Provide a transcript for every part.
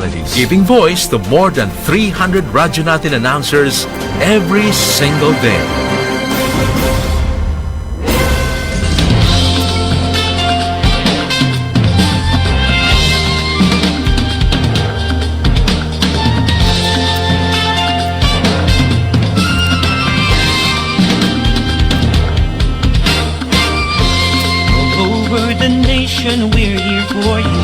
personalities, giving voice to more than 300 Radyo Natin announcers every single day. We're here for you,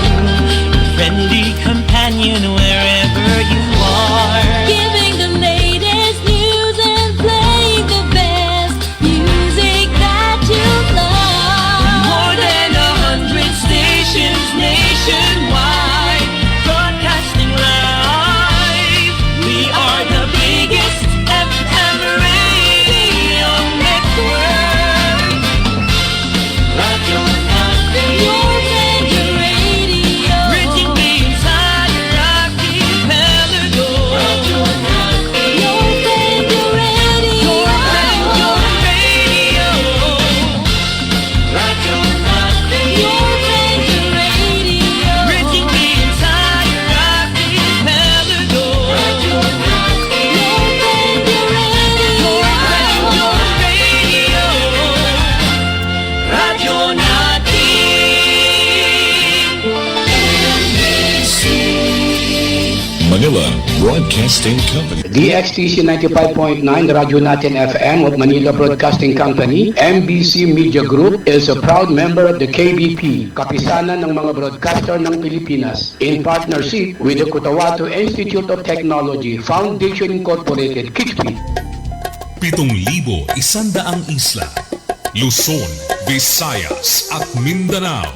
friendly companion wherever you are. Giving the latest news and playing the best music that you love. More than 100 stations nationwide, broadcasting live. We are the biggest FM radio network. Radio Natin. Manila Broadcasting Company. DXTC 95.9 Radyo Natin FM of Manila Broadcasting Company, MBC Media Group is a proud member of the KBP, Kapisanan ng mga Broadcaster ng Pilipinas, in partnership with the Cotabato Institute of Technology Foundation Incorporated, KITFI. 7,100 isla, Luzon, Visayas at Mindanao.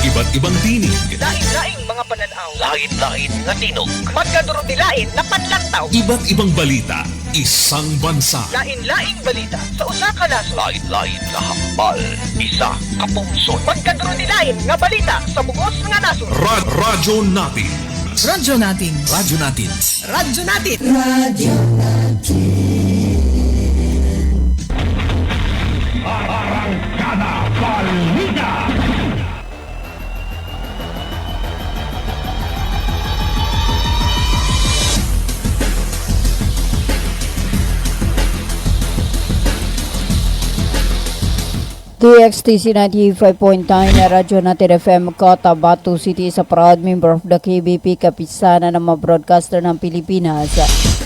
Iba't ibang tinig. Lain-laing mga pananaw. Lain-lain nga tinog. Magkadurog-dilain na panlantaw. Iba't ibang balita. Isang bansa. Lain-laing balita sa usa ka nasod. Lain-lain nga hambal. Isa ka pungsod. Magkadurog-dilain nga balita sa bugos nga nasod. Radyo Natin. Radyo Natin. Radyo Natin. Radyo Natin. Radio Arangkada Balita. DXTC 95.9 na Radyo Natin FM Cotabato City is a proud member of the KBP, Kapisanan ng mga broadcaster ng Pilipinas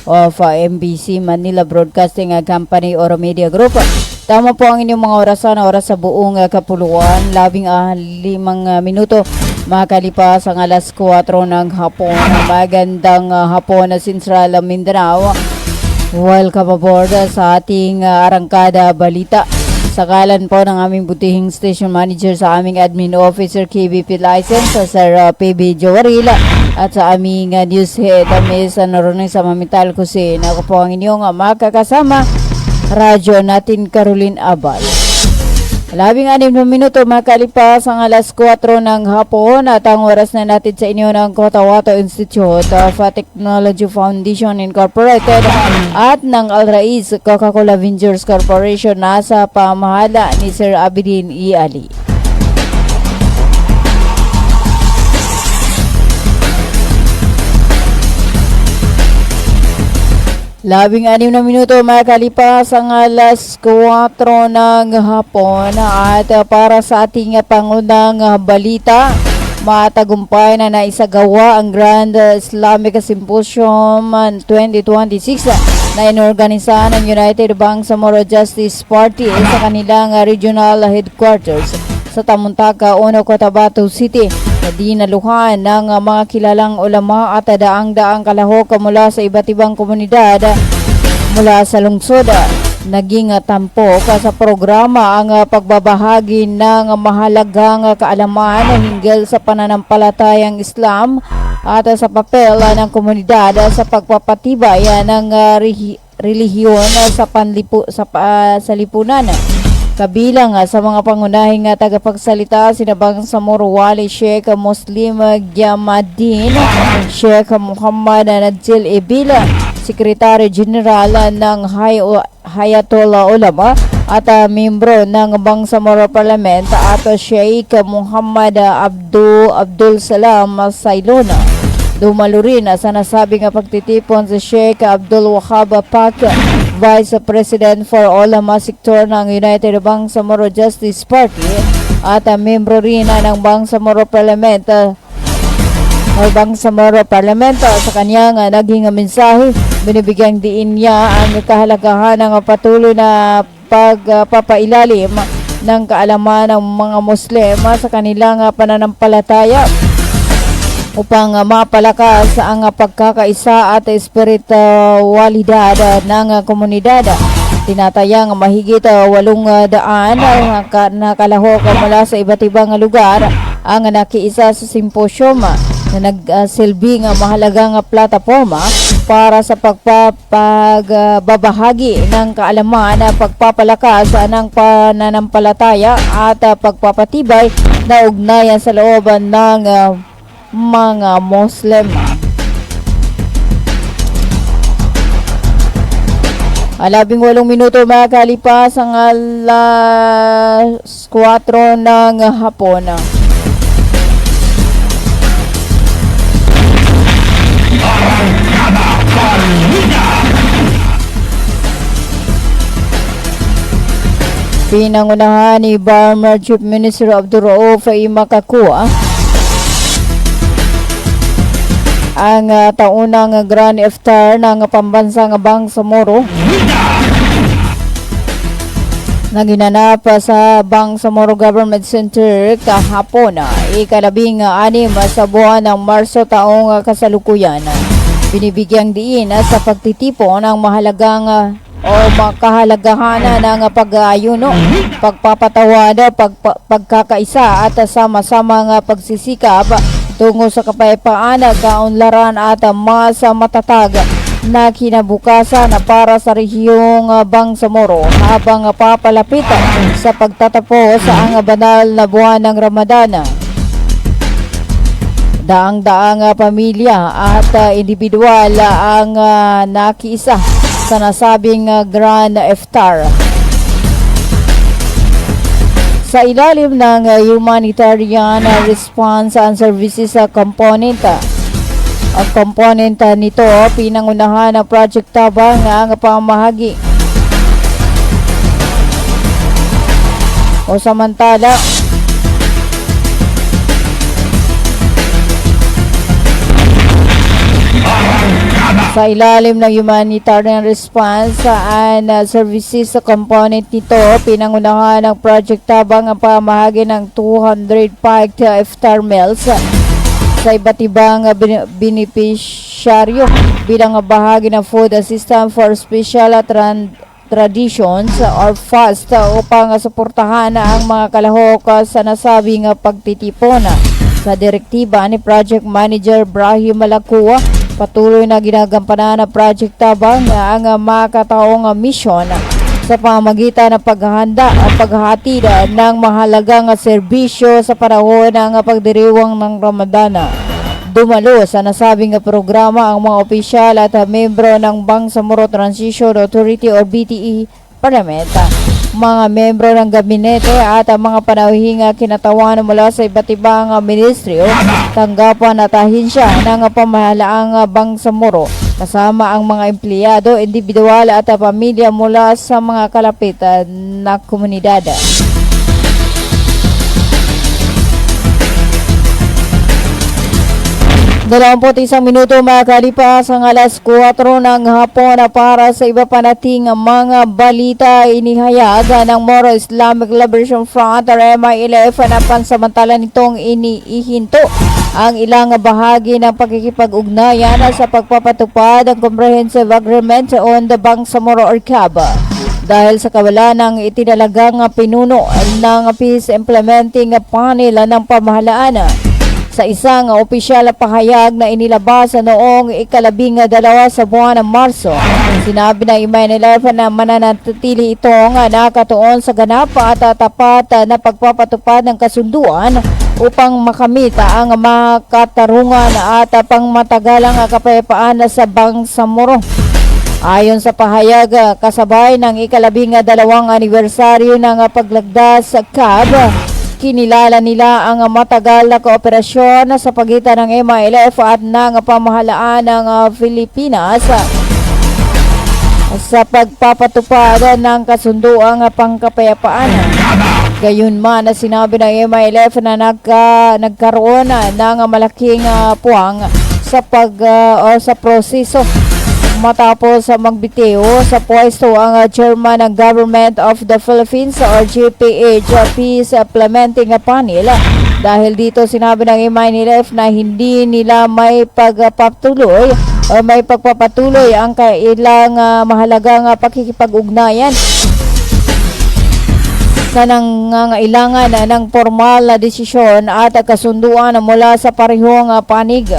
of MBC Manila Broadcasting Company or Media Group. Tama po ang inyong mga oras sa buong kapuluan, 15 minuto makalipas ang alas 4 ng hapon. Magandang hapon na Central Mindanao. Welcome aboard sa ating Arangkada Balita. Sa kalan po ng aming butihing station manager, sa aming admin officer KBP license, sa Sir PB Joarila, at sa aming news head, Ms. Noronay sa Mamital Kusin. Ako po ang inyong makakasama, Radyo Natin Caroline Abal. 16 minuto makalipas ang alas 4 ng hapon at ang oras na natin sa inyo ng Cotabato Institute of Technology Foundation Incorporated at ng Al Rais Coca-Cola Ventures Corporation. Nasa pamahala ni Sir Abidin E. Ali. Labing 6 na minuto makalipas ang alas 4 ng hapon at para sa ating pangunang balita, matagumpay na naisagawa ang Grand Islamic Symposium 2026 na inorganisa ng United Bangsamoro Justice Party sa kanilang regional headquarters sa Tamuntaka, Cotabato City. Dinaluhan ng mga kilalang ulama at daang-daang kalahok mula sa iba't ibang komunidad mula sa lungsod. Naging tampok sa programa ang pagbabahagi ng mahalagang kaalaman hinggil sa pananampalatayang Islam at sa papel ng komunidad sa pagpapatibay ng relihiyon sa lipunan. Kabilang sa mga pangunahing tagapagsalita, sina Bangsamoro Wali Sheikh Muslim Gyamadin, Sheikh Muhammad Najil Ibila, Secretary General ng Hayatollah Ulama at membro ng Bangsamoro Parliament at Sheikh Muhammad Abdul Salam Sailona. Dumalo rin sa nasabing pagtitipon si Sheikh Abdul Wahab Pak, Vice President for Ulama Sector ng United Bangsamoro Justice Party at membro rin ng Bangsamoro Parliament sa kanyang naging mensahe. Binibigyang diin niya ang kahalagahan ng patuloy na pagpapailalim ng kaalaman ng mga Muslim sa kanilang pananampalataya upang mapalakas ang pagkakaisa at espiritualidad ng komunidad. Tinatayang mahigit 800 na kalahok mula sa iba't ibang lugar ang nakiisa sa simposyum na nagsilbing mahalagang plataforma para sa pagbabahagi ng kaalaman, pagpapalakas ng pananampalataya at pagpapatibay na ugnayan sa loob ng mga Muslim. Alabing 8 minuto makakalipas ang alas 4 ng hapon. Arrancada Balita. Pinangunahan ni Burma Chief Minister Abdul Rauf Makakua ang taunang Grand Iftar ng pambansang Bangsamoro na ginanap sa Bangsamoro Government Center kahapon, ikalabing-6 sa buwan ng Marso taong kasalukuyan. Binibigyang diin sa pagtitipon ng mahalagang makahalagahan ng pag-aayuno, pagpapatawad, pagkakaisa at sama-samang pagsisikap tungo sa kapayapaan, kaunlaran at mas matatag na kinabukasan para sa rehiyong Bangsamoro habang papalapit sa pagtatapos ang banal na buwan ng Ramadan. Daang-daang pamilya at individual ang nakiisa sa nasabing Grand Iftar. Sa ilalim ng humanitarian response and services component, ang component nito pinangunahan ng Project Tabang ang pamahagi. O samantala, sa ilalim ng humanitarian response and services component nito, pinangunahan ng Project Tabang ang pamahagi ng 200 packed iftar meals sa iba't ibang beneficiaryo bilang bahagi ng food assistance for special traditions or fast upang suportahan ang mga kalahok sa nasabing pagtitipon. Sa direktiba ni Project Manager Brahim Malakua, patuloy na ginagampanan ng Project Tabang ang makataong misyon sa pamamagitan ng paghahanda at paghahatid ng mahalagang serbisyo sa panahon ng pagdiriwang ng Ramadan. Dumalo sa nasabing programa ang mga opisyal at membro ng Bangsamoro Transition Authority o BTE Parliament, mga membro ng gabinete at mga panauhing kinatawan mula sa iba't ibang ministeryo, tanggapan at ahinsya ng pamahalaang Bangsamoro, kasama ang mga empleyado, individual at pamilya mula sa mga kalapit na komunidad. Isang minuto makakalipas ang alas 4 ng hapon para sa iba pa nating mga balita. Inihayag ng Moro Islamic Liberation Front or MILF na pansamantala nitong iniihinto ang ilang bahagi ng pagkikipag-ugnayan sa pagpapatupad ng Comprehensive Agreement on the Bangsamoro or CAB dahil sa kawalan ng itinalagang pinuno ng Peace Implementing Panel ng pamahalaan. Sa isang opisyal na pahayag na inilabas noong 12 sa buwan ng Marso, sinabi ng MILF na mananatili itong nakatuon sa ganap at tapat na pagpapatupad ng kasunduan upang makamit ang makatarungan at pangmatagalang kapayapaan sa Bangsamoro. Ayon sa pahayag, kasabay ng ika-12 anibersaryo ng paglagdas sa CAB, kinilala nila ang matagal na kooperasyon sa pagitan ng MILF at ng pamahalaan ng Pilipinas sa pagpapatupad ng kasunduang pangkapayapaan. Gayunman, sinabi ng MILF na nagkaroon ng malaking puwang sa proseso matapos magbitiw sa pwesto ang chairman ng Government of the Philippines or GPH Peace Implementing Panel. Dahil dito, sinabi ng MILF na hindi nila may pagpapatuloy ang kailang mahalagang pakikipag-ugnayan na nangangailangan ng formal na desisyon at kasunduan mula sa parehong panig.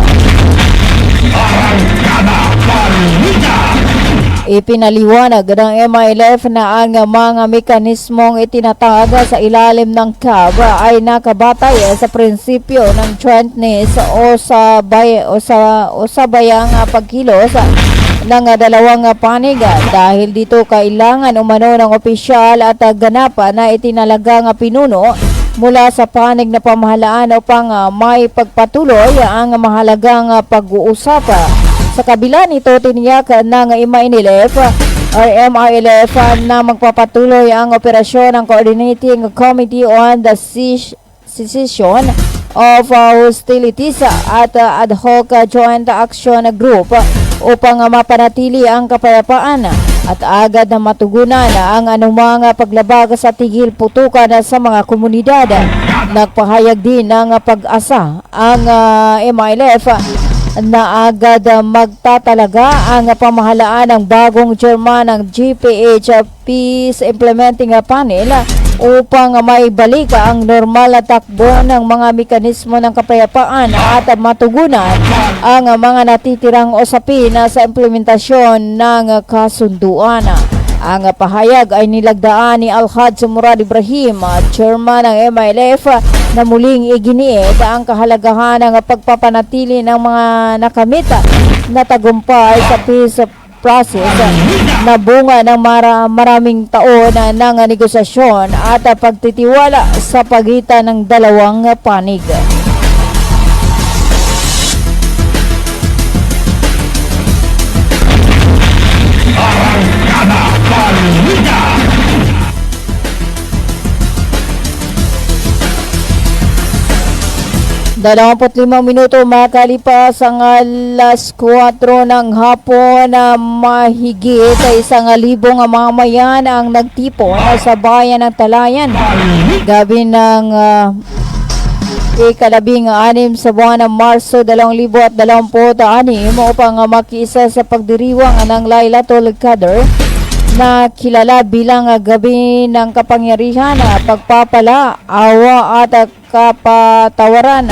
Ipinaliwanag ng MILF na ang mga mekanismong itinatag sa ilalim ng CAB ay nakabatay sa prinsipyo ng jointness o sabayang pagkilos ng dalawang panig. Dahil dito, kailangan umano ng opisyal at ganap na itinalagang pinuno mula sa panig na pamahalaan upang may pagpatuloy ang mahalagang pag-uusap. Sa kabila nito, tiniyak ng MILF na magpapatuloy ang operasyon ng Coordinating Committee on the Cessation of Hostilities at Ad Hoc Joint Action Group upang mapanatili ang kapayapaan at agad na matugunan ang anumang paglabag sa tigil putukan sa mga komunidad. Nagpahayag din ng pag-asa ang MILF na agad magtatalaga ang pamahalaan ng bagong chairman ng GPH Peace Implementing Panel upang may balik ang normal na takbo ng mga mekanismo ng kapayapaan at matugunan ang mga natitirang usapin sa implementasyon ng kasunduan. Ang pahayag ay nilagdaan ni Al-Haj Murad Ibrahim, chairman ng MILF, na muling iginiit ang kahalagahan ng pagpapanatili ng mga nakamit na tagumpay sa peace process na bunga ng maraming taon ng negosasyon at pagtitiwala sa pagitan ng dalawang panig. Dalawamput 5 minuto makalipas ang alas 4 ng hapon na mahigit 1,000 mamamayan ang nagtipon sa bayan ng Talayan. Gabi ng ika-16 sa buwan ng Marso 2026 upang makiisa sa pagdiriwang ng Laylatul Qadr na kilala bilang gabi ng kapangyarihan, pagpapala, awa at kapatawaran.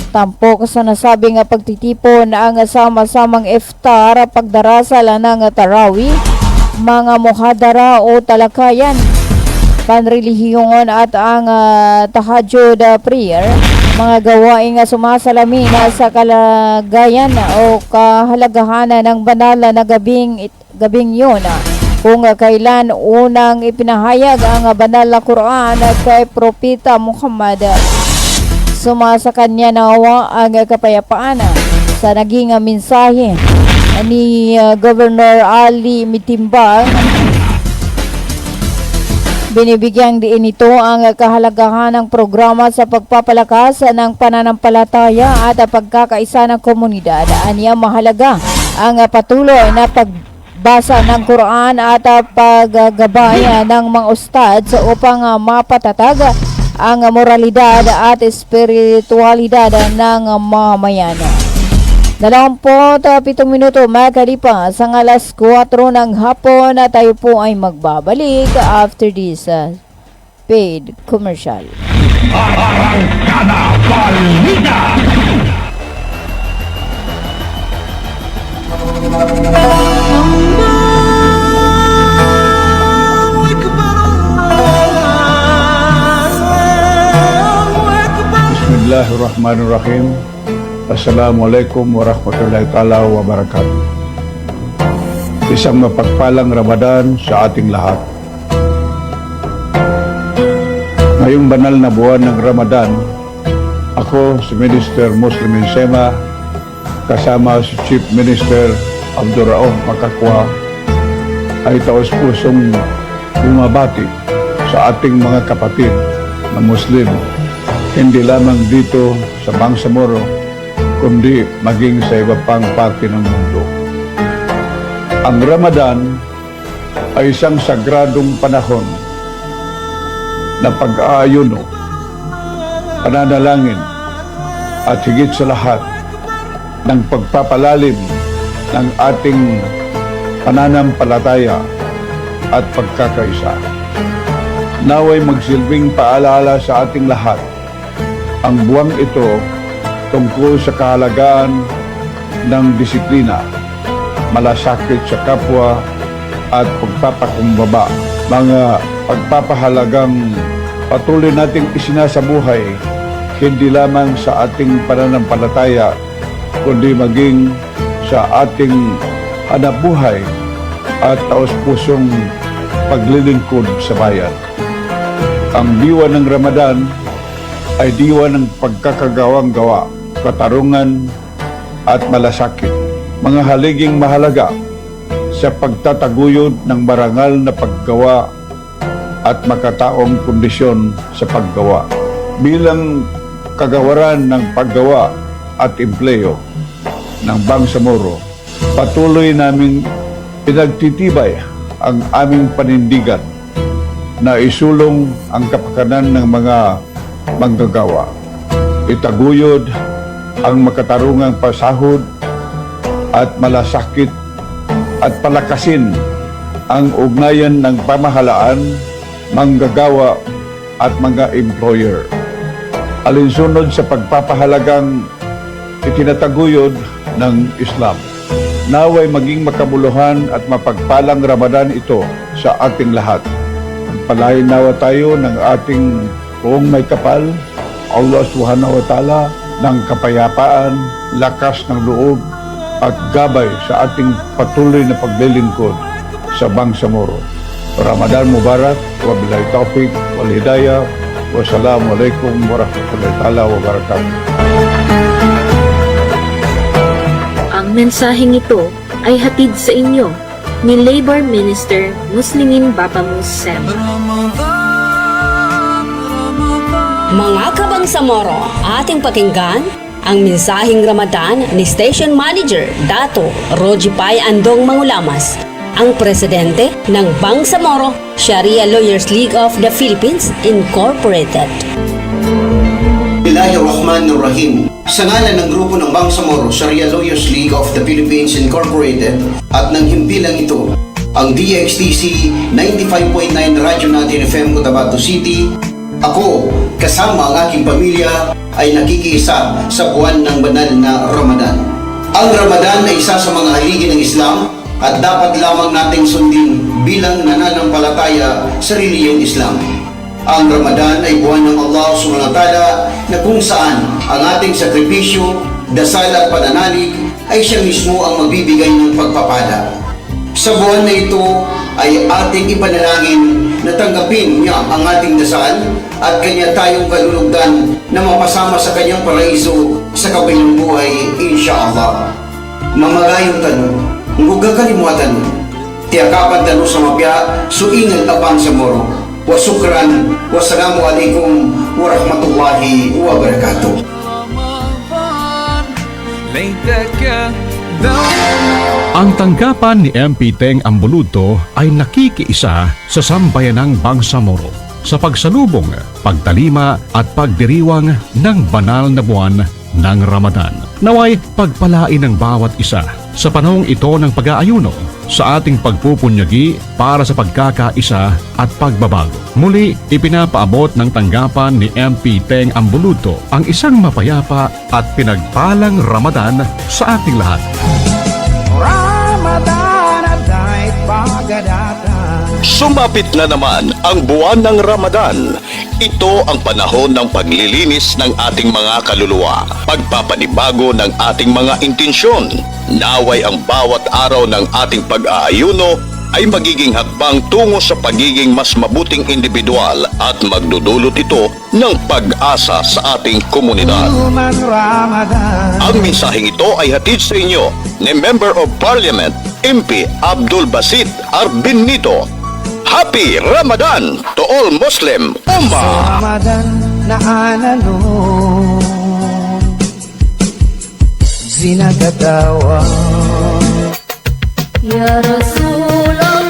Tampok sa nasabing pagtitipon ang sama-samang iftar, pagdarasal ng tarawih, mga muhadara o talakayan, panrelihiyon at ang tahajjud prayer, mga gawaing sumasalamin sa kalagayan o kahalagahan ng banal na gabing yun, kung kailan unang ipinahayag ang banal na Quran kay Propeta Muhammad. Sumasa kanya nawa ang kapayapaan sa naging mensahe ni Governor Ali Mitimbang. Binibigyang diin ito ang kahalagahan ng programa sa pagpapalakas ng pananampalataya at pagkakaisa ng komunidad. Aniya mahalaga ang patuloy na pagbasa ng Quran at paggabay ng mga ustads upang mapatatag ang moralidad at espiritualidad ng mamayan. 27 minuto makalipas ang alas 4 ng hapon na tayo po ay magbabalik after this paid commercial. Arangkada Balita! Bismillahirrahmanirrahim. Assalamualaikum warahmatullahi taala wabarakatuh. Isang mapagpalang Ramadan sa ating lahat. Ngayong banal na buwan ng Ramadan, ako si Minister Muslim Insema kasama si Chief Minister Abdurrauf Makakwa ay taos-pusong bumabati sa ating mga kapatid na Muslim, hindi lamang dito sa Bangsamoro, kundi maging sa iba pang parte ng mundo. Ang Ramadan ay isang sagradong panahon na pag-aayuno, pananalangin, at higit sa lahat ng pagpapalalim ng ating pananampalataya at pagkakaisa. Naway magsilbing paalaala sa ating lahat ang buwang ito tungkol sa kahalagaan ng disiplina, malasakit sa kapwa at pagpapakumbaba, mga pagpapahalagang patuloy nating isinasabuhay hindi lamang sa ating pananampalataya kundi maging sa ating hanapbuhay at taos-pusong paglilingkod sa bayan. Ang diwa ng Ramadan ay diwa ng pagkakagawang gawa, katarungan at malasakit, mga haliging mahalaga sa pagtataguyod ng marangal na paggawa at makataong kondisyon sa paggawa. Bilang kagawaran ng paggawa at empleyo ng Bangsamoro, patuloy naming pinagtitibay ang aming panindigan na isulong ang kapakanan ng mga manggagawa, itaguyod ang makatarungang pasahod at malasakit at palakasin ang ugnayan ng pamahalaan, manggagawa at mga employer. Alinsunod sa pagpapahalagang itinataguyod ng Islam. Naway maging makabuluhan at mapagpalang Ramadan ito sa ating lahat. Pagpalain nawa tayo ng ating buong may kapal, Allah Subhanahu wa Ta'ala, ng kapayapaan, lakas ng loob at gabay sa ating patuloy na paglilingkod sa Bangsamoro. Ramadan Mubarak, wabillahi taufiq wal hidayah, wassalamualaikum warahmatullahi ta'ala wabarakatuh. Ang mensaheng ito ay hatid sa inyo ni Labor Minister Muslimin Bapamus Sem. Mga kabangsamoro, ating pakinggan ang mensaheng Ramadan ni Station Manager Dato Rojipay Andong Mangulamas, ang presidente ng Bangsamoro Sharia Lawyers League of the Philippines Incorporated. Bismillahirrahmanirrahim. Sa ngalan ng grupo ng Bangsamoro Sharia Lawyers League of the Philippines Incorporated at ng himpilang ito, ang DXTC 95.9 Radyo Natin FM Cotabato City, ako, kasama ang aking pamilya, ay nakikiisa sa buwan ng banal na Ramadan. Ang Ramadan ay isa sa mga haligi ng Islam at dapat lamang nating sundin bilang nananampalataya sa reliyong Islam. Ang Ramadan ay buwan ng Allah Subhanahu wa Ta'ala na kung saan ang ating sakripisyo, dasal at pananalig ay siya mismo ang magbibigay ng pagpapala. Sa buwan na ito ay ating ipanalangin na tanggapin niya ang ating dasal at kanya tayong kalulugdan na mapasama sa kanyang paraiso sa kabilang buhay, insyaAllah. Mamagayong tanong, huwag kalimutan, tiyakapan tanong sa mapya, suingal abang sa moro. Wasukran, wassalamualaikum warahmatullahi wabarakatuh. Ang tanggapan ni MP Teng Ambuluto ay nakikiisa sa sambayanang Bangsamoro sa pagsalubong, pagtalima at pagdiriwang ng banal na buwan ng Ramadan. Naway pagpalain ng bawat isa sa panahong ito ng pag-aayuno sa ating pagpupunyagi para sa pagkakaisa at pagbabago. Muli, ipinapaabot ng tanggapan ni MP Teng Ambuluto ang isang mapayapa at pinagpalang Ramadan sa ating lahat. Sumapit na naman ang buwan ng Ramadan. Ito ang panahon ng paglilinis ng ating mga kaluluwa, pagpapanibago ng ating mga intensyon. Naway ang bawat araw ng ating pag-aayuno ay magiging hakbang tungo sa pagiging mas mabuting individual at magdudulot ito ng pag-asa sa ating komunidad. Ang mensaheng ito ay hatid sa inyo ni Member of Parliament MP Abdul Basit Arbinito. Happy Ramadan to all Muslim Ummah! Ramadan na anano zinagatawa Ya Rasulullah,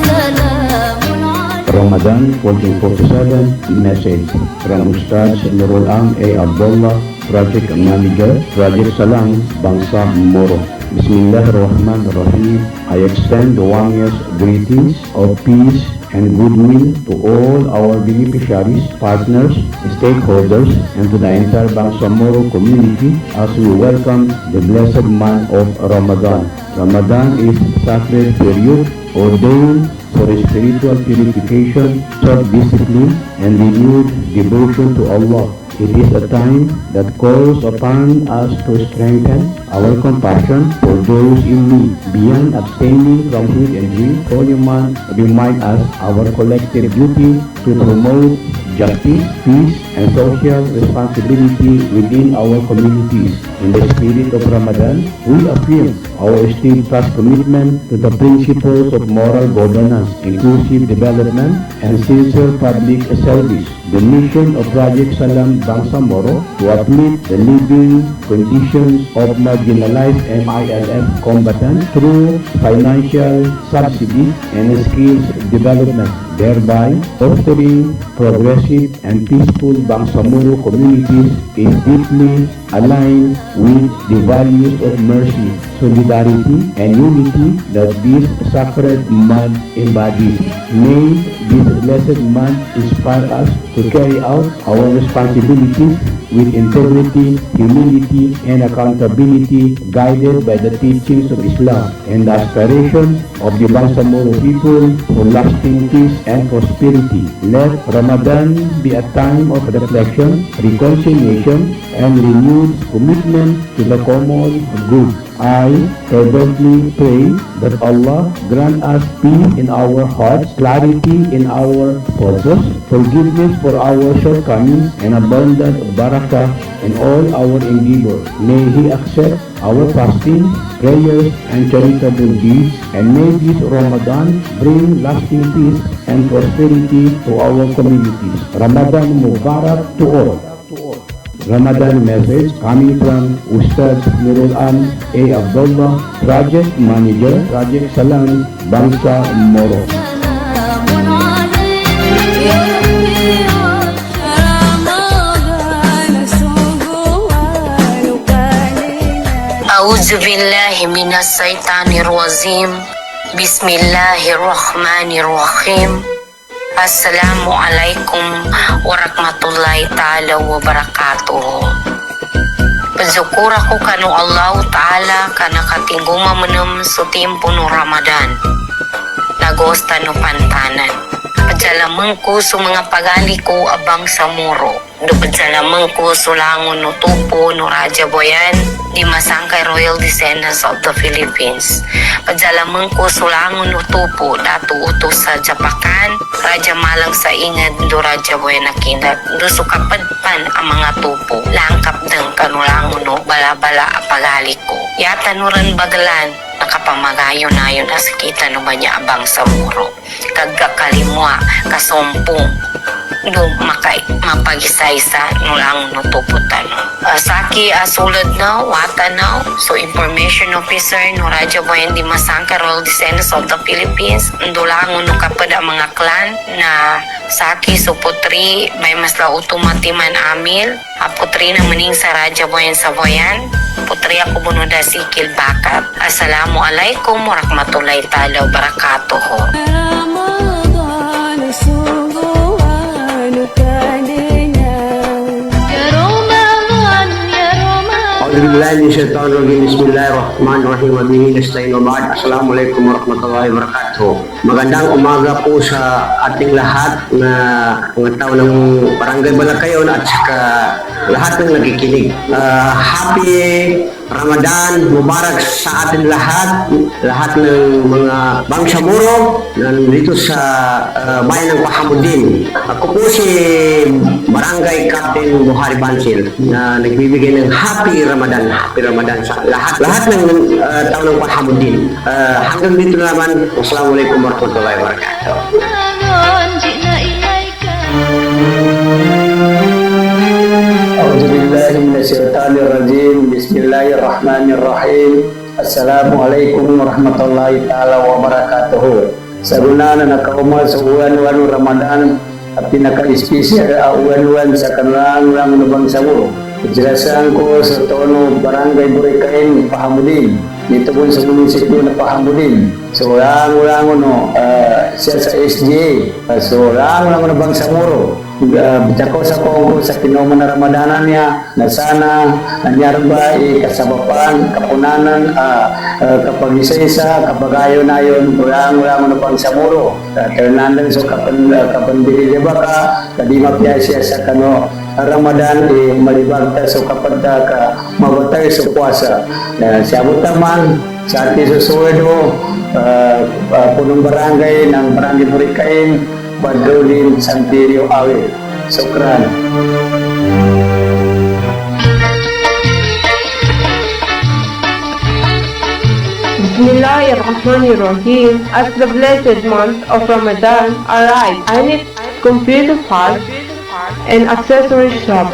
salamun Ramadan 1447 message from Ustaz Nurul Am A. Abdullah, Project Manager, Project Salang, Bangsa Moro. Bismillahirrahmanirrahim. I extend the warmest greetings of peace and goodwill to all our beneficiaries, partners, stakeholders, and to the entire Bangsamoro community as we welcome the blessed month of Ramadan. Ramadan is a sacred period ordained for spiritual purification, self-discipline, and renewed devotion to Allah. It is a time that calls upon us to strengthen our compassion for those in need. Beyond abstaining from food and drink, Holy Month reminds us our collective duty to promote justice, peace, and social responsibility within our communities. In the spirit of Ramadan, we affirm our steadfast commitment to the principles of moral governance, inclusive development, and sincere public service. The mission of Project Salam Bangsamoro to uplift the living conditions of marginalized MILF combatants through financial subsidy and skills development, thereby fostering progressive and peaceful Bangsamoro communities is deeply aligned with the values of mercy, solidarity, and unity that this sacred month embodies. May this blessed month inspire us to carry out our responsibilities with integrity, humility, and accountability, guided by the teachings of Islam and the aspiration of the Bangsamoro people for lasting peace and prosperity. Let Ramadan be a time of reflection, reconciliation, and renewed commitment to the common good. I fervently pray that Allah grant us peace in our hearts, clarity in our purpose, forgiveness for our shortcomings, and abundant barakah in all our endeavors. May He accept our fasting, prayers, and charitable deeds, and may this Ramadan bring lasting peace and prosperity to our communities. Ramadan Mubarak to all. Ramadan message coming from Ustaz Nurul Am A. Abdullah, Project Manager, Project Salam, Bangsa Moro. A'udzu billahi minas syaitanir rajim. Bismillahirrahmanirrahim. Assalamualaikum warahmatullahi ta'ala wabarakatuh. Pagsyukur ako kanu Allah Ta'ala kana katingguma menem sa timpo no Ramadan. Nagosta no pantanan. Padyalamang ko sa mga pagali ko abang sa muro. Padyalamang ko sa langon no tupo no Raja Boyan di Masangkay Royal Descendants of the Philippines. Padyalamang ko sa langon no tupo datu utos sa Japakan, Raja Malang sa ingad do Raja Boyan nakinat. Do sukapadpan ang mga tupo. Langkap deng kanulangon no bala-bala apagali ko. Yata no rin bagalan nakapamagayon na yun as kita no ba niya abang sa muro. Kagkakalimwa, kasompong, do mapag-isa-isa no lang no tuputan. Saki sulod na, wata na, so information officer no Raja Boyan di Masangkay Royal Descendants of the Philippines, do lang no kapad ang mga clan na Saki so putri, may masla utumatiman amil, putri na maning sa Raja Boyan sa Boyan, putri ako bunuda si Kilbakat. Assalamualaikum warahmatullahi ta'ala wabarakatuh. بالله من الشيطان الرجيم بسم الله الرحمن الرحيم وبه نستعين وبعد Assalamualaikum warahmatullahi wabarakatuh. Magandang umaga po sa ating lahat na mga tao ng Barangay Balakayon at saka lahat ng nakikinig. Happy Ramadan Mubarak sa atin lahat ng mga Bangsamoro nandito sa bayan ng Pahamudin. Ako po si Barangay Captain Buhari Bansil na nagbibigay ng Happy Ramadan sa lahat ng tao ng Pahamudin. Hanggang dito naman, Wassalamualaikum warahmatullahi wabarakatuh. A'udzubillahiminasyaitanirrajim. Bismillahirrahmanirrahim. Assalamualaikum warahmatullahi ta'ala wabarakatuh. Sa guna na nakaumal sa uwan-uwan Ramadan at pinaka-espesyal uwan-uwan sa kanilang Bangsamoro. Ijelasan ko sa tono Barangay Burikain, Pahamudin. Dito po sa munisipyo na Pahamudin. So, lang siya sa SGA. So, lang na Bangsamoro. Bidako sa Kongo sa kinoma na Ramadanan niya na sana nanyarba kasabapan, kapunanan, kapag isa-isa, kapag ayon-ayon, ulang na Bangsamoro. Ternanan so kapandili di ba ka, kadi mapya siya sa Ramadan malibagta so kapag ka mabatay so puasa. Siabot naman sa ating susuwedo, punong barangay ng Barangay Burikain, Badrulin Santirio Awil. Sukran. Bismillahirrahmanirrahim. As the blessed month of Ramadan arrives, I need computer parts and accessory shop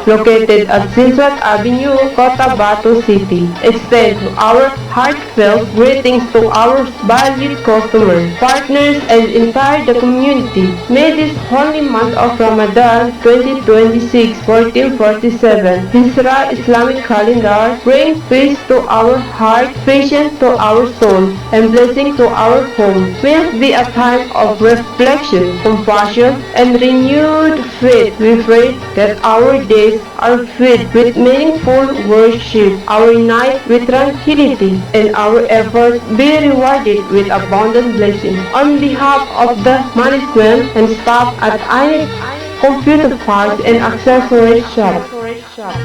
located at Sinswat Avenue, Cotabato City. Extend our heartfelt greetings to our valued customers, partners, and entire the community. May this holy month of Ramadan 2026, 1447, Hijra Islamic calendar bring peace to our heart, patience to our soul, and blessing to our home. May it be a time of reflection, compassion, and renewed faith. We pray that our days are filled with meaningful worship, our night with tranquility, and our efforts be rewarded with abundant blessings. On behalf of the management and staff at INET Computer Parts and Accessories Shop,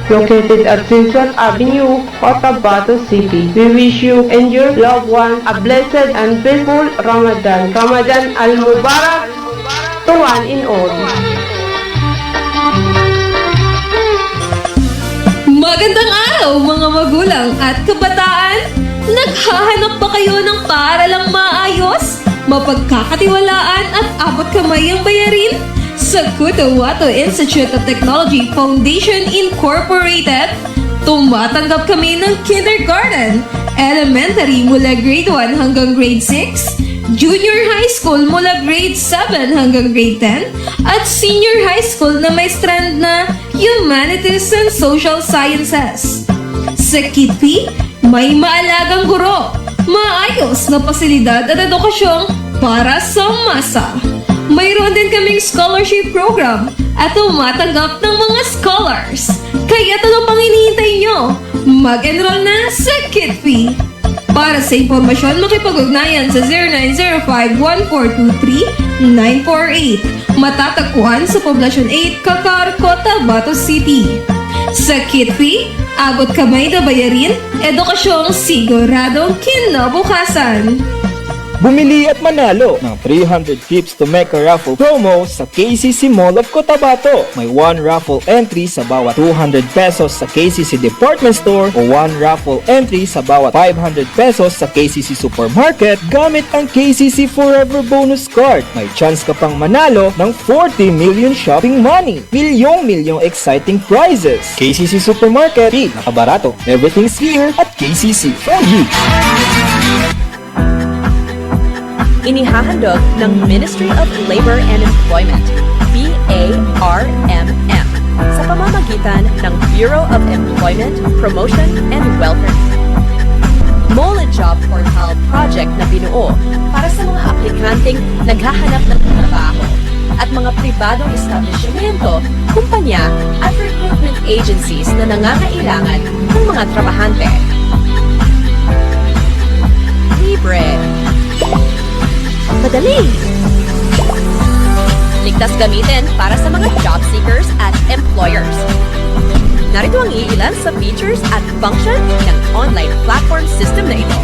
located at Sinswat Avenue, Cotabato City, we wish you and your loved ones a blessed and peaceful Ramadan. Ramadan al-Mubarak to one in all. Magandang araw mga magulang at kabataan! Naghahanap ba kayo ng paaralang maayos, mapagkakatiwalaan at abot kamay ang bayarin? Sa Cotabato Institute of Technology Foundation Incorporated, tumatanggap kami ng kindergarten, elementary mula grade 1 hanggang grade 6, junior high school mula grade 7 hanggang grade 10, at senior high school na may strand na Humanities and Social Sciences. Sa Kitpi, may maalagang guro, maayos na pasilidad at edukasyong para sa masa. Mayroon din kaming scholarship program at tumatanggap ng mga scholars. Kaya ano pang hinihintay nyo? Mag-enroll na sa Kitpi. Para sa impormasyon, makipag-ugnayan sa 0905-1423-948. Matatagpuan sa Poblacion 8, Kakar, Cotabato City. Sa Kitpi, abot kamay na bayarin, edukasyong siguradong kinabukasan. Bumili at manalo ng 300 tips to make a raffle promo sa KCC Mall of Cotabato. May 1 raffle entry sa bawat 200 pesos sa KCC Department Store o 1 raffle entry sa bawat 500 pesos sa KCC Supermarket gamit ang KCC Forever Bonus Card. May chance ka pang manalo ng 40 million shopping money. Milyong exciting prizes. KCC Supermarket, nakabarato. Everything's here at KCC for you. Inihahandog ng Ministry of Labor and Employment, BARMM, sa pamamagitan ng Bureau of Employment, Promotion, and Welfare. Mole Job Portal project na binuo para sa mga aplikanteng naghahanap ng trabaho. at mga pribadong establishmento, kumpanya at recruitment agencies na nangangailangan ng mga trabahante. Libre. Madali. Ligtas gamitin para sa mga job seekers at employers. Narito ang iilan sa features at function ng online platform system na ito.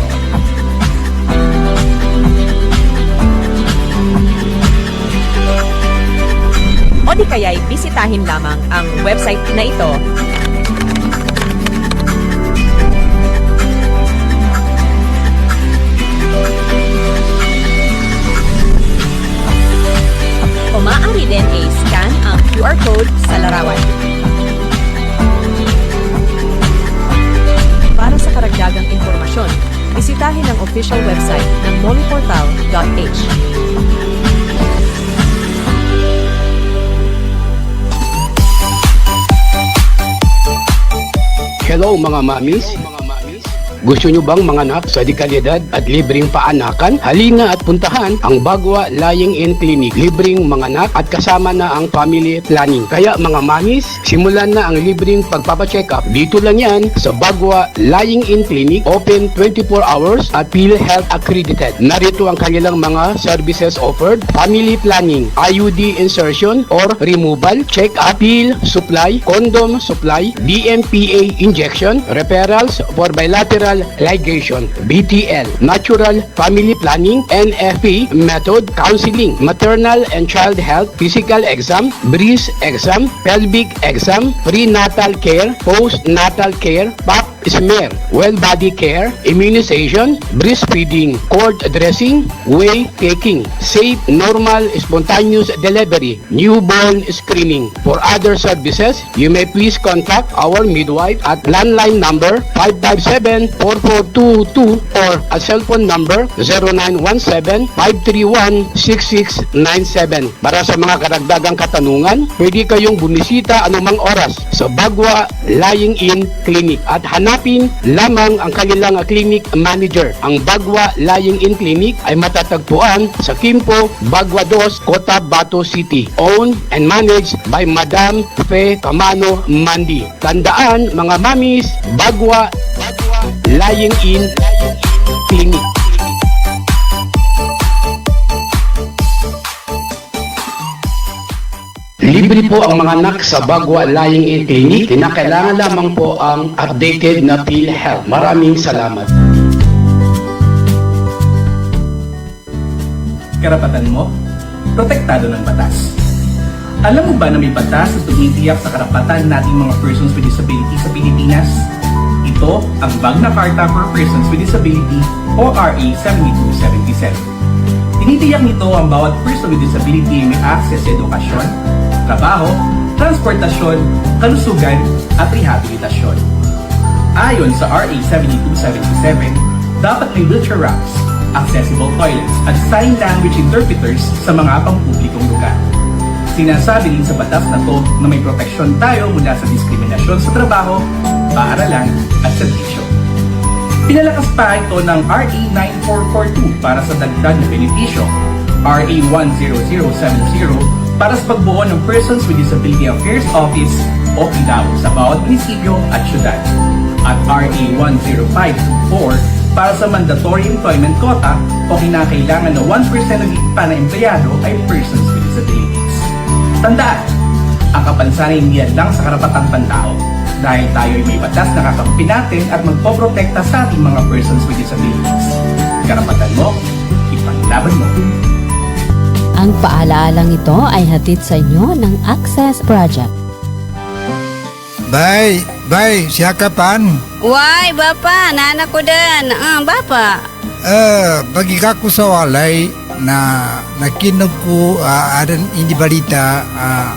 O di kaya'y bisitahin lamang ang website na ito. O maaari din i-scan ang QR code sa larawan. Para sa karagdagang impormasyon, bisitahin ang official website ng moliportal.h. Hello mga mamis. Gusto nyo bang manganak sa dekalidad at libreng paanakan? Halina at puntahan ang Bagwa Lying-in Clinic. Libreng manganak at kasama na ang family planning. Kaya mga mamis, simulan na ang libreng pagpapacheck-up. Dito lang yan sa Bagwa Lying-in Clinic. Open 24 hours at PhilHealth accredited. Narito ang kanilang mga services offered. Family planning, IUD insertion or removal, check-up, pill supply, condom supply, DMPA injection, referrals for bilateral ligation, BTL, natural family planning, NFP method, counseling, maternal and child health, physical exam, breast exam, pelvic exam, prenatal care, postnatal care, pap smear, well body care, immunization, breastfeeding, cord dressing, whey taking, safe, normal, spontaneous delivery, newborn screening. For other services, you may please contact our midwife at landline number 557-4422 or a cellphone number 0917-531-6697. Para sa mga karagdagang katanungan, pwede kayong bumisita anumang oras sa Bagwa Lying-in Clinic at hanapin lamang ang kanilang clinic manager. Ang Bagwa Lying-in Clinic ay matatagpuan sa Kimpo, Bagwa 2, Cotabato City. Owned and managed by Madam Fe Camano Mandi. Tandaan mga mamis, Bagwa Lying-in Clinic. Libre po ang mga anak sa Bagwa Lying-in Clinic. Kinakailangan lamang po ang updated na PhilHealth. Maraming salamat. Karapatan mo, protektado ng batas. Alam mo ba na may batas na tumitiyak sa karapatan nating mga persons with disability sa Pilipinas? Ito ang Magna Carta for Persons with Disability o RA 7277. Tinitiyak nito ang bawat person with disability ay may access sa edukasyon, trabaho, transportasyon, kalusugan at rehabilitasyon. Ayon sa RA 7277, dapat may wheelchair ramps, accessible toilets at sign language interpreters sa mga pampublikong lugar. Sinasabi din sa batas na to na may proteksyon tayo mula sa diskriminasyon sa trabaho, paaralan at serbisyo. Pinalakas pa ito ng RA 9442 para sa dagdag na benepisyo, RA 10070 para sa pagbuo ng Persons with Disability Affairs Office o PDAO sa bawat munisipyo at syudad, at RA 10524 para sa mandatory employment quota o kinakailangan na 1% ng ipa na empleyado ay persons with disabilities. Tandaan, ang kapansanan hindi yan lang sa karapatang pantao dahil tayo ay may batas na kakampi natin at magpoprotekta sa ating mga persons with disabilities. Karapatan mo, ipanglaban mo. Ang paalaalang ito ay hatid sa inyo ng Access Project. Bay, siya kapan? Why, Bapa, nana ko din. Bapa. Bagi ko sa walay na nakinog ko adan hindi balita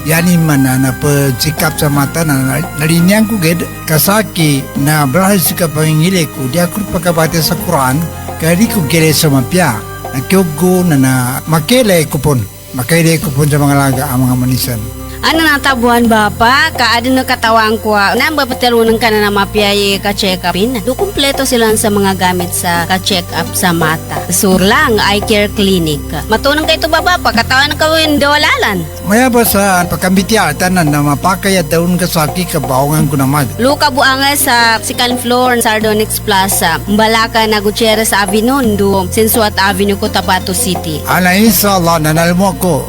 yani mana na pagsikap sa mata na narinyang ko ged kasaki na berhasil ka pangingili ko dia ko pagkabate sa Quran kaya ko gere sa mapya nakyogo na makele ko pon sa mga laga ang mga manisan. Ano natabuhan ba pa? Kaado na katawang ko. Nambapatalunan ka na mapiyaye ka-check upin. Do kumpleto sila sa mga gamit sa ka-check up sa mata. Surlang Eye Care Clinic. Matunang kayo ba pa? Katawan na kawin dawalalan. Maya ba sa pagkambitya tanan na mapakaya daun ka sa aki kabawangan ko naman. Luka buanga sa second floor Sardonyx Plaza. Mbalaka na Gutierrez Avenue do Sensuat Avenue Cotabato City. Ala inshallah nanalmo ko.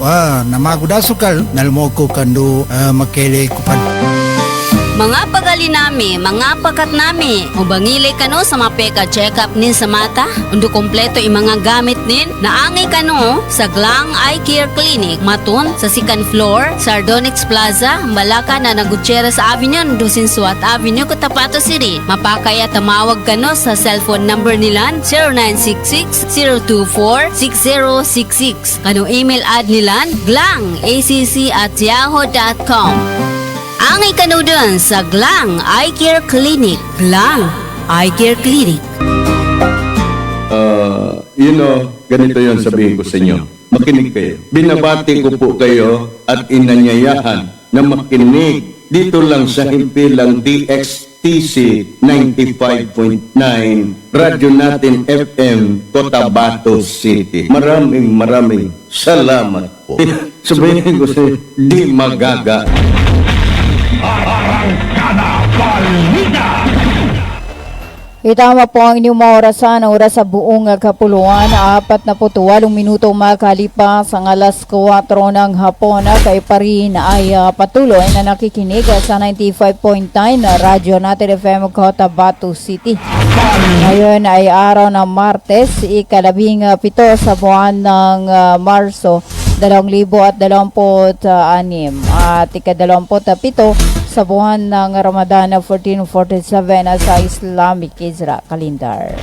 Namagudasukal nalmo ko kando makele ko pa. Mga pagali nami, mga pakat nami, ubangili kano sa mapeka check-up nin sa mata, undo kompleto yung mga gamit nin, naangay kano sa Glang Eye Care Clinic, matun sa second floor, Sardonyx Plaza, Malaka na Gutierrez Avenue, do Sensuat Avenue, Cotabato City. Mapakaya tamawag kano sa cellphone number nilan, 0966-024-6066. Kano email ad nilan, glangacc@yahoo.com. Angay ka doon sa Glang Eye Care Clinic. Glang Eye Care Clinic. Ganito yon sabihin ko sa inyo. Makinig kayo. Binabati ko po kayo at inanyayahan na makinig dito lang sa himpilang DXTC 95.9 Radyo Natin FM Cotabato City. Maraming salamat po. Sabihin ko sa di magaga. Arangkada Balita! Itama po ang inyong mga oras sa buong kapuluan. 48 minuto makalipas ang alas 4 ng hapon. Kay pa rin ay patuloy na nakikinig sa 95.9 Radyo Natin FM Cotabato City. Ngayon ay araw ng Martes, ika-17 sa buwan ng Marso 2026 at ika-27 sa buwan ng Ramadan 1447 sa Islamic Hijra Calendar.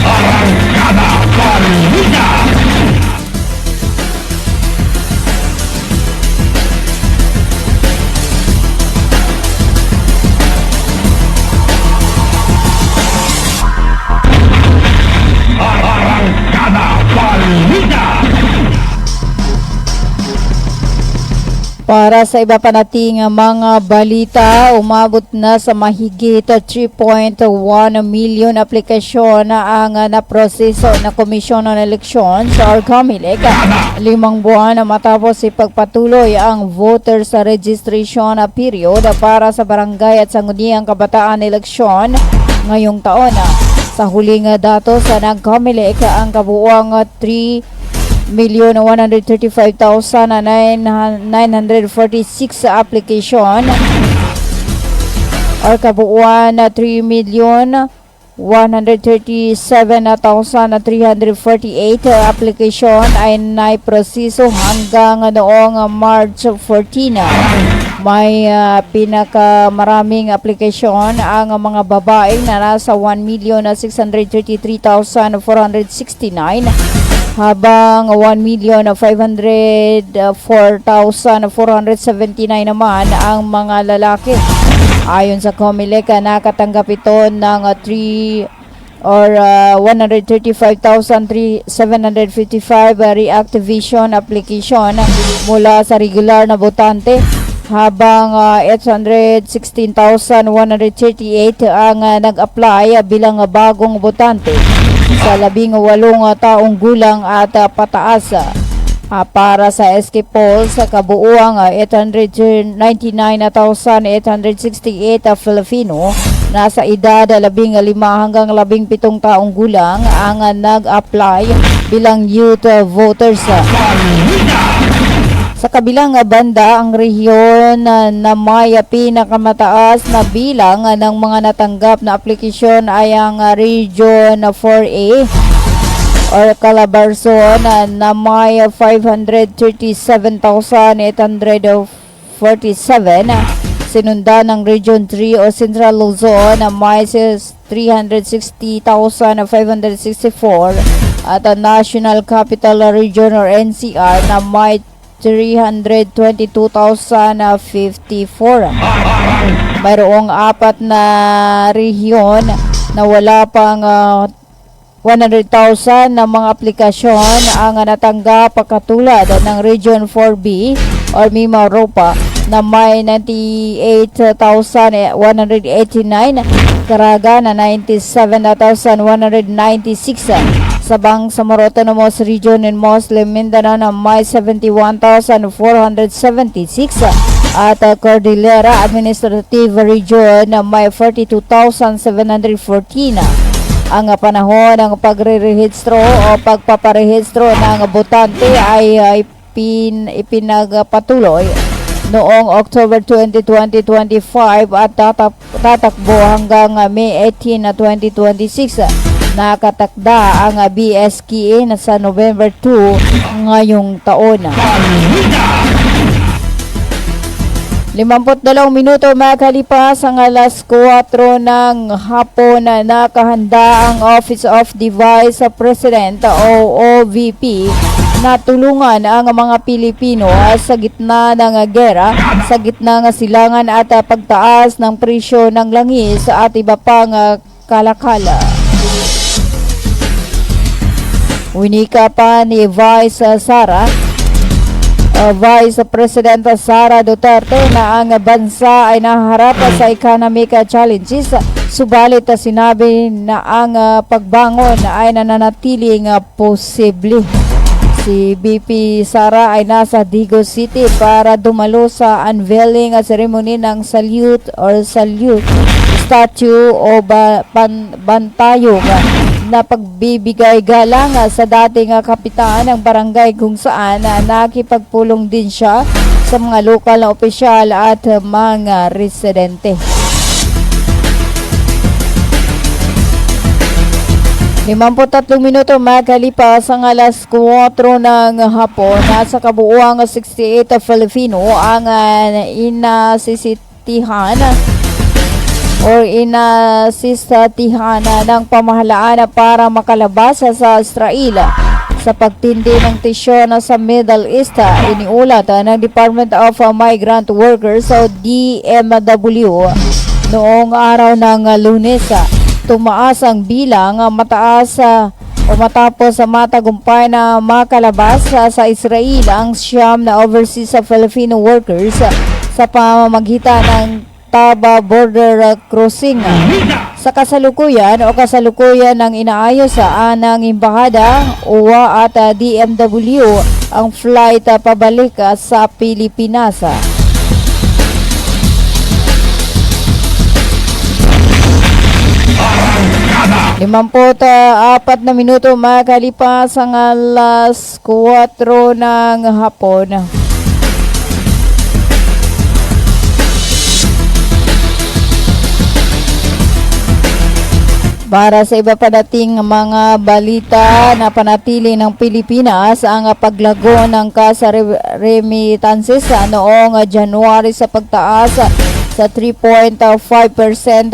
Arangkada Balita! Arangkada Balita! Para sa iba pa nating mga balita, umabot na sa mahigit 3.1 million aplikasyon ang naproseso na Komisyon ng Eleksyon sa COMELEC 5 buwan matapos ipagpatuloy ang voters registration period para sa barangay at sangguniang kabataan eleksyon ngayong taon. Sa huling datos ng COMELEC, ang kabuuang 3,135,946 application or kabuuan 3,137,348 application ay naiproseso hanggang noong March 14. May pinakamaraming aplikasyon ang mga babaeng na nasa 1,633,469 habang 1,504,479 naman ang mga lalaki. Ayon sa COMELEC, nakatanggap ito ng 135,755 reactivation application mula sa regular na botante, habang 816,138 ang nag-apply bilang bagong botante sa 18 taong gulang at pataas. Para sa SK Polls, kabuuang 899,868 Filipino nasa edad 15 hanggang 17 taong gulang ang nag-apply bilang youth voters. Sa kabilang banda, ang rehiyon na may pinakamataas na bilang ng mga natanggap na aplikasyon ay ang Region 4A or Calabarzon na may 537,847, sinundan ng Region 3 o Central Luzon na may 360,564 at ang National Capital Region or NCR na may 322,054. Mayroong 4 na rehiyon na wala pang 100,000 na mga aplikasyon ang natanggap, katulad ng Region 4B or Mima Ropa na may 98,189, Caraga na 97,196, sa Bangsamoro Autonomous Region in Muslim Mindanao na may 71,476, at Cordillera Administrative Region na may 42,714. Ang panahon ng pagre-rehistro o pagpaparehistro ng botante ay ipinagpatuloy noong October 20, 2025 at tatakbo hanggang May 18, 2026. Nakatakda ang BSKA na sa November 2 ngayong taon. 52 minuto makalipas ang alas 4 ng hapon na nakahanda ang Office of the Vice President o OVP na tulungan ang mga Pilipino sa gitna ng gera, sa gitna ng silangan at pagtaas ng presyo ng langis at iba pang kalakala. Winika pa ni Vice President Sara Duterte na ang bansa ay naharap sa economic challenges, subalit sinabi na ang pagbangon ay nananatiling posible. Si BP Sara ay nasa Digos City para dumalo sa unveiling ceremony ng salute statue o bantayog na pagbibigay galang sa dating kapitan ng barangay kung saan nakipagpulong din siya sa mga lokal na opisyal at mga residente. 53 minuto makalipas ang alas 4 ng hapon. Nasa kabuuang 68 Filipino ang inasisitihan ng pamahalaan para makalabas sa Israel sa pagtindi ng tesyon sa Middle East. Iniulat ng Department of Migrant Workers o DMW noong araw ng Lunes. Tumaas ang bilang matapos matagumpay na makalabas sa Israel ang siyam na overseas Filipino workers sa pamamagitan ng Taba Border Crossing. Sa kasalukuyan ng inaayos ng Embahada, OWA at DMW ang flight pabalik sa Pilipinas. Limamput 4 na minuto makalipas ang alas 4 ng hapon. Para sa iba pa dating mga balita na panatili ng Pilipinas ang paglago ng kasa remittances noong January sa pagtaas sa 3.5%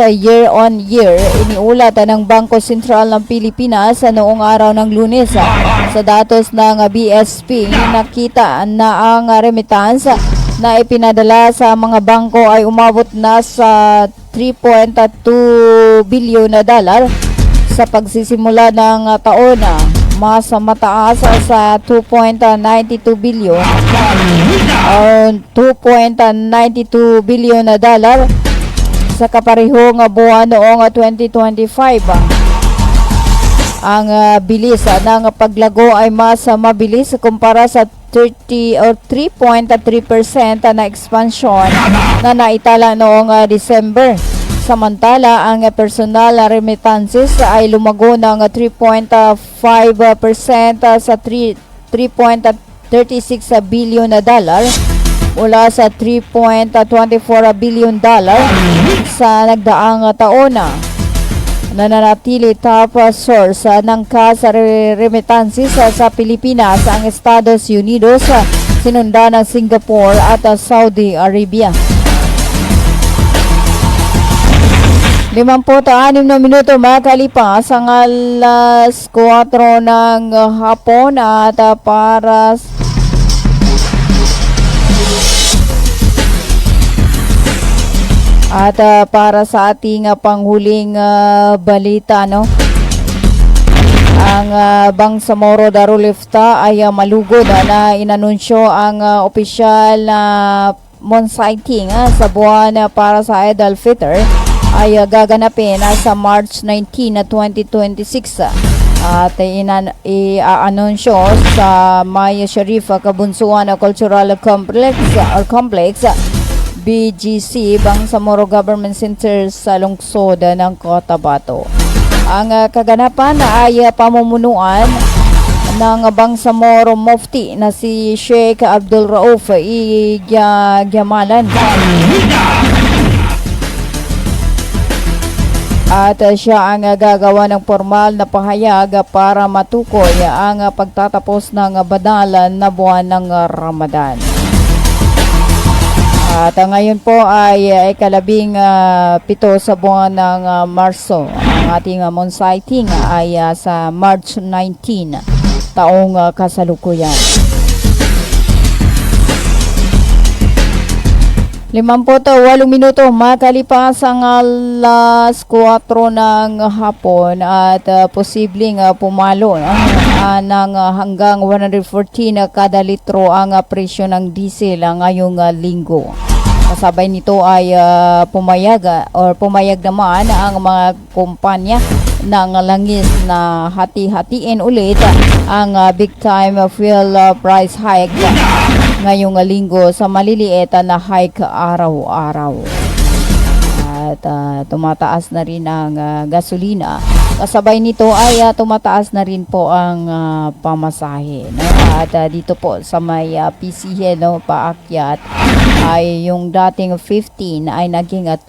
year on year. Iniulat ng Bangko Sentral ng Pilipinas noong araw ng Lunes. Sa datos ng BSP, nakita na ang remittance na ipinadala sa mga bangko ay umabot na sa $3.2 billion sa pagsisimula ng taon, mas mataas sa 2.92 billion or $2.92 billion sa kaparehong buwan noong 2025. Ang bilis ng paglago ay mas mabilis kumpara sa 30 or 3.3% na expansion na naitala noong December. Samantala, ang personal remittances ay lumago ng 3.5% sa $3.36 billion mula sa $3.24 billion sa nagdaang taon. Nananatili top source ng kasa remittances sa Pilipinas ang Estados Unidos, sinundan ng Singapore at Saudi Arabia. 56 na minuto makalipas ang alas 4 ng hapon at para sa ating panghuling balita, Ang Bangsamoro Darulifta ay malugod na inanunsyo ang opisyal na moon sighting sa buwan para sa Eid al-Fitr ay gaganapin sa March 19 na 2026. At i-anunsyo sa Maya Sharif Kabunsuan Cultural Complex BGC Bangsamoro Government Center sa lungsod ng Cotabato. Ang kaganapan ay pamumunuan ng Bangsamoro Mufti na si Sheikh Abdul Rauf Gyamalan. At siya ang gagawa ng formal na pahayag para matukoy ang pagtatapos ng banal na buwan ng Ramadan. At ngayon po ay ikalabing 7 sa buwan ng Marso. Ang ating moon sighting ay sa March 19, taong kasalukuyan. 58 minuto makalipas ang alas 4 ng hapon at posibleng pumalo ng hanggang 114 kada litro ang presyo ng diesel ngayong linggo. Kasabay nito ay pumayag naman ang mga kumpanya ng langis na hati-hatiin ulit ang big time fuel price hike ngayong linggo sa maliliit na hike araw-araw. At tumataas na rin ang gasolina. Kasabay nito ay tumataas na rin po ang pamasahe. No? At dito po sa may PCL paakyat ay yung dating 15 ay naging 20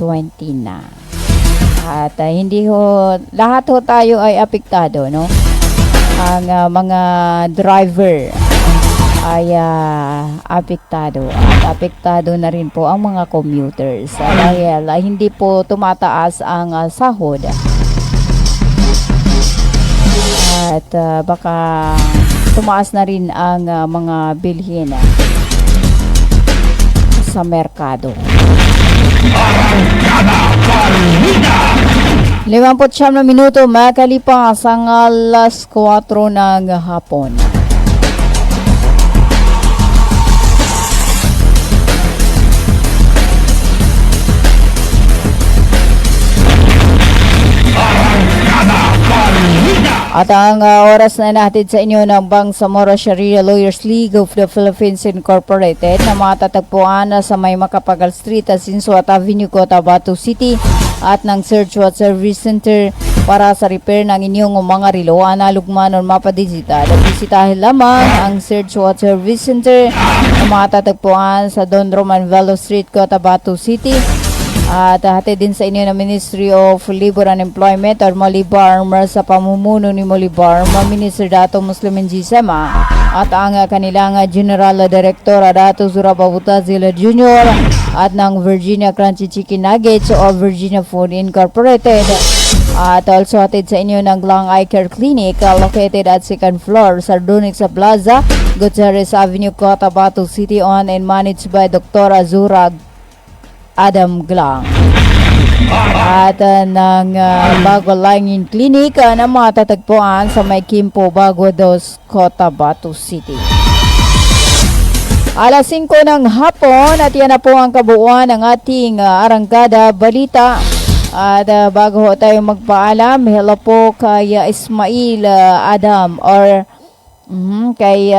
na. At hindi ho, lahat ho tayo ay apektado, no? Ang mga driver ay apektado at apektado na rin po ang mga commuters dahil hindi po tumataas ang sahod at baka tumaas na rin ang mga bilhin sa merkado. 59 na minuto makalipas ang alas 4 ng hapon. At ang oras na natin sa inyo ng Bangsamoro Sharia Lawyers League of the Philippines Incorporated na matatagpuan sa may Makapagal Street at Sinsuat Avenue, Cotabato City at ng Search What Service Center para sa repair ng inyong mga relo, analog man o mapa digital. At bisitahin lamang ang Search What Service Center na matatagpuan sa Don Roman Velo Street, Cotabato City. At hatid din sa inyo ng Ministry of Labor and Employment or Molibarm sa pamumuno ni Molibarm, Minister Dato Muslimin Gisema at ang kanilang General Director Dato Zurababutazil Jr. at ng Virginia Crunchy Chicken Nuggets o Virginia Food Incorporated. At also hatid sa inyo ng Glang Eye Care Clinic located at 2nd floor Sardonic sa Plaza, Gutierrez Avenue, Cotabato City, owned and managed by Dr. Azura Adam Glang. At ng Bago Langin Clinic na matatagpuan sa may Kimpo, Bago Dos, Cotabato City. Alas 5 ng hapon at yan na po ang kabuuan ng ating Arangkada Balita. At bago tayo magpaalam, hello po kay Ismail Adam or kay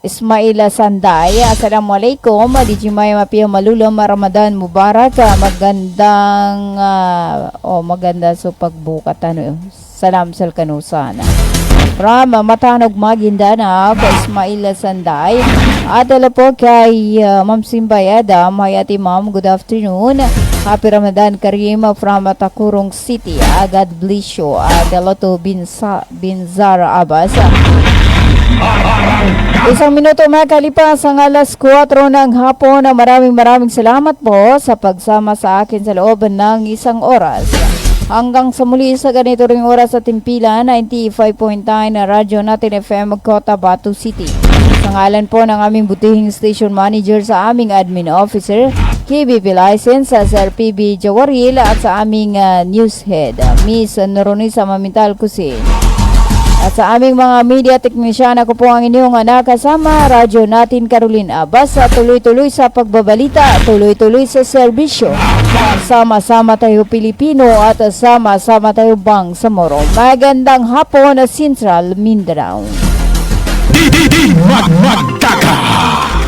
Ismail Sanday. Assalamualaikum. Dijimay mapiya malulom Ramadan Mubarak. Magandang maganda so pagbukat salam sal kanusan. From Matanog Maguindanao kay Ismail Sanday. At hello po kay Ma'am Simbayada. Hayati Ma'am, good afternoon. Happy Ramadan Karim from Takurong City. God bless you. At hello to Binzar Abbas. Isang minuto makalipas ang alas 4 ng hapon. Maraming salamat po sa pagsama sa akin sa loob ng isang oras. Hanggang sa muli sa ganito ring oras sa Timpila, 95.9 na Radyo Natin FM Cotabato City. Sa ngalan po ng aming butihing station manager, sa aming admin officer, KBP license sa Sir PB Jawaril at sa aming news head, Miss Noronisa Mamintal Kusin. At sa aming mga media technician, ako po ang inyong nakasama, Radyo natin Caroline Abbas, tuloy-tuloy sa pagbabalita, tuloy-tuloy sa serbisyo. Sama-sama tayo Pilipino at sama-sama tayo Bangsamoro. Magandang hapon, Central Mindanao. Magdaka!